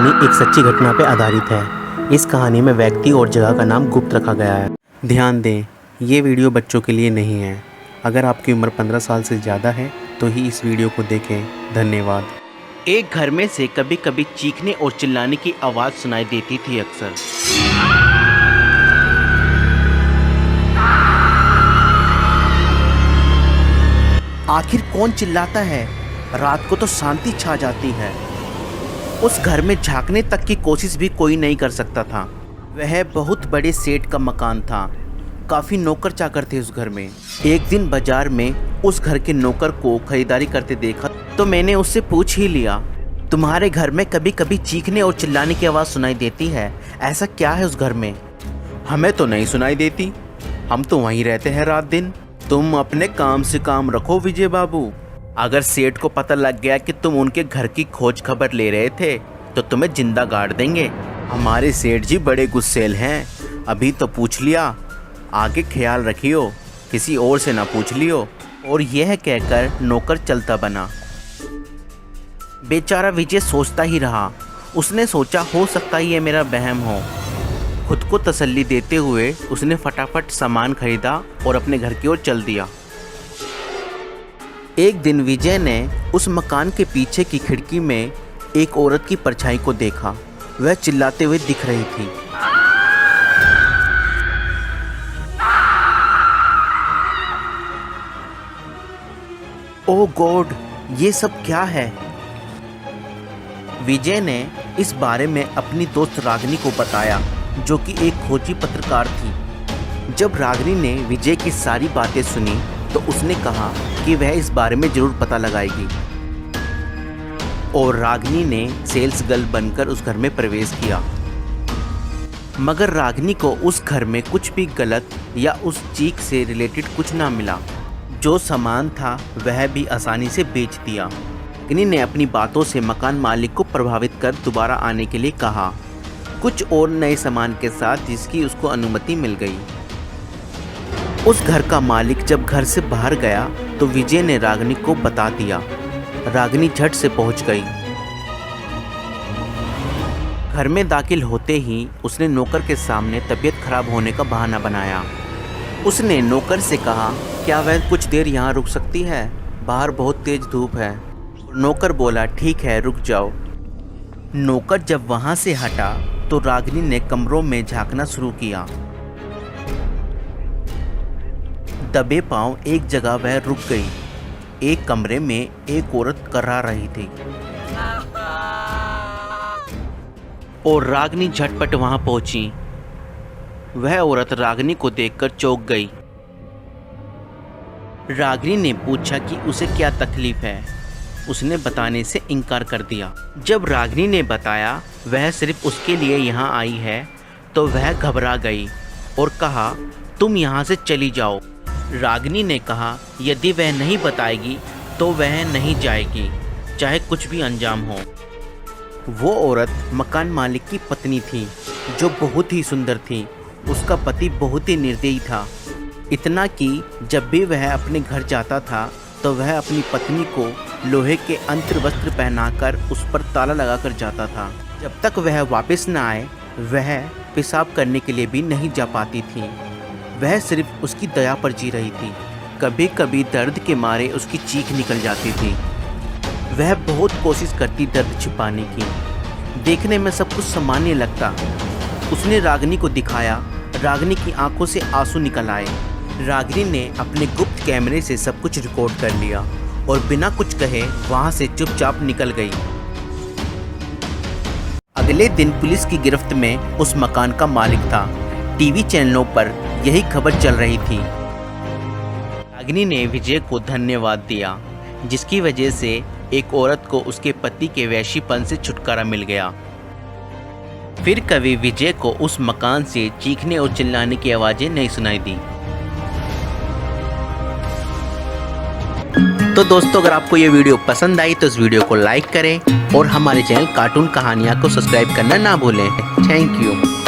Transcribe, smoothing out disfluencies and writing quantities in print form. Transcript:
कहानी एक सच्ची घटना पर आधारित है। इस कहानी में व्यक्ति और जगह का नाम गुप्त रखा गया है। ध्यान दें, ये वीडियो बच्चों के लिए नहीं है। अगर आपकी उम्र 15 साल से ज़्यादा है तो ही इस वीडियो को देखें। धन्यवाद। एक घर में से कभी कभी चीखने और चिल्लाने की आवाज़ सुनाई देती थी। अक्सर आखिर कौन चिल्लाता है? रात को तो शांति छा जाती है। उस घर में झांकने तक की कोशिश भी कोई नहीं कर सकता था। वह बहुत बड़े सेठ का मकान था। काफ़ी नौकर चाकर थे उस घर में। एक दिन बाजार में उस घर के नौकर को खरीदारी करते देखा तो मैंने उससे पूछ ही लिया, तुम्हारे घर में कभी कभी चीखने और चिल्लाने की आवाज़ सुनाई देती है, ऐसा क्या है उस घर में? हमें तो नहीं सुनाई देती, हम तो वहीं रहते हैं रात दिन। तुम अपने काम से काम रखो विजय बाबू। अगर सेठ को पता लग गया कि तुम उनके घर की खोज खबर ले रहे थे तो तुम्हें जिंदा गाड़ देंगे। हमारे सेठ जी बड़े गुस्सैल हैं। अभी तो पूछ लिया, आगे ख्याल रखियो, किसी और से ना पूछ लियो। और यह कहकर नौकर चलता बना। बेचारा विजय सोचता ही रहा। उसने सोचा हो सकता है ये मेरा वहम हो। खुद को तसल्ली देते हुए उसने फटाफट सामान खरीदा और अपने घर की ओर चल दिया। एक दिन विजय ने उस मकान के पीछे की खिड़की में एक औरत की परछाई को देखा। वह चिल्लाते हुए दिख रही थी। ओह गॉड, ये सब क्या है? विजय ने इस बारे में अपनी दोस्त रागिनी को बताया, जो कि एक खोजी पत्रकार थी। जब रागिनी ने विजय की सारी बातें सुनी तो उसने कहा कि वह इस बारे में जरूर पता लगाएगी। और रागिनी ने सेल्स गर्ल बनकर उस घर में प्रवेश किया। मगर रागिनी को उस घर में कुछ भी गलत या उस चीख से रिलेटेड कुछ ना मिला। जो सामान था वह भी आसानी से बेच दिया। रागिनी ने अपनी बातों से मकान मालिक को प्रभावित कर दोबारा आने के लिए कहा, कुछ और नए सामान के साथ, जिसकी उसको अनुमति मिल गई। उस घर का मालिक जब घर से बाहर गया तो विजय ने रागिनी को बता दिया। रागिनी झट से पहुंच गई। घर में दाखिल होते ही उसने नौकर के सामने तबीयत खराब होने का बहाना बनाया। उसने नौकर से कहा, क्या वह कुछ देर यहाँ रुक सकती है? बाहर बहुत तेज धूप है। नौकर बोला, ठीक है, रुक जाओ। नौकर जब वहाँ से हटा तो रागिनी ने कमरों में झांकना शुरू किया। दबे पांव एक जगह वह रुक गई। एक कमरे में एक औरत कर्रा रही थी और रागिनी झटपट वहां पहुंची। वह औरत रागिनी को देखकर चौंक गई। रागिनी ने पूछा कि उसे क्या तकलीफ है। उसने बताने से इनकार कर दिया। जब रागिनी ने बताया वह सिर्फ उसके लिए यहाँ आई है तो वह घबरा गई और कहा, तुम यहाँ से चली जाओ। रागिनी ने कहा, यदि वह नहीं बताएगी तो वह नहीं जाएगी, चाहे कुछ भी अंजाम हो। वो औरत मकान मालिक की पत्नी थी, जो बहुत ही सुंदर थी। उसका पति बहुत ही निर्दयी था। इतना कि जब भी वह अपने घर जाता था तो वह अपनी पत्नी को लोहे के अंतर्वस्त्र पहनाकर उस पर ताला लगाकर जाता था। जब तक वह वापस न आए वह पेशाब करने के लिए भी नहीं जा पाती थी। वह सिर्फ उसकी दया पर जी रही थी। कभी कभी दर्द के मारे उसकी चीख निकल जाती थी। वह बहुत कोशिश करती दर्द छिपाने की। देखने में सब कुछ सामान्य लगता। उसने रागिनी को दिखाया। रागिनी की आंखों से आंसू निकल आए। रागिनी ने अपने गुप्त कैमरे से सब कुछ रिकॉर्ड कर लिया और बिना कुछ कहे वहां से चुपचाप निकल गई। अगले दिन पुलिस की गिरफ्त में उस मकान का मालिक था। टीवी चैनलों पर यही खबर चल रही थी। रागिनी ने विजय को धन्यवाद दिया, जिसकी वजह से एक औरत को उसके पति के वैश्यपन से छुटकारा मिल गया। फिर कभी विजय को उस मकान से चीखने और चिल्लाने की आवाजें नहीं सुनाई दी। तो दोस्तों, अगर आपको ये वीडियो पसंद आई तो इस वीडियो को लाइक करें और हमारे चैनल कार्टून कहानियाँ को सब्सक्राइब करना ना भूलें। Thank you.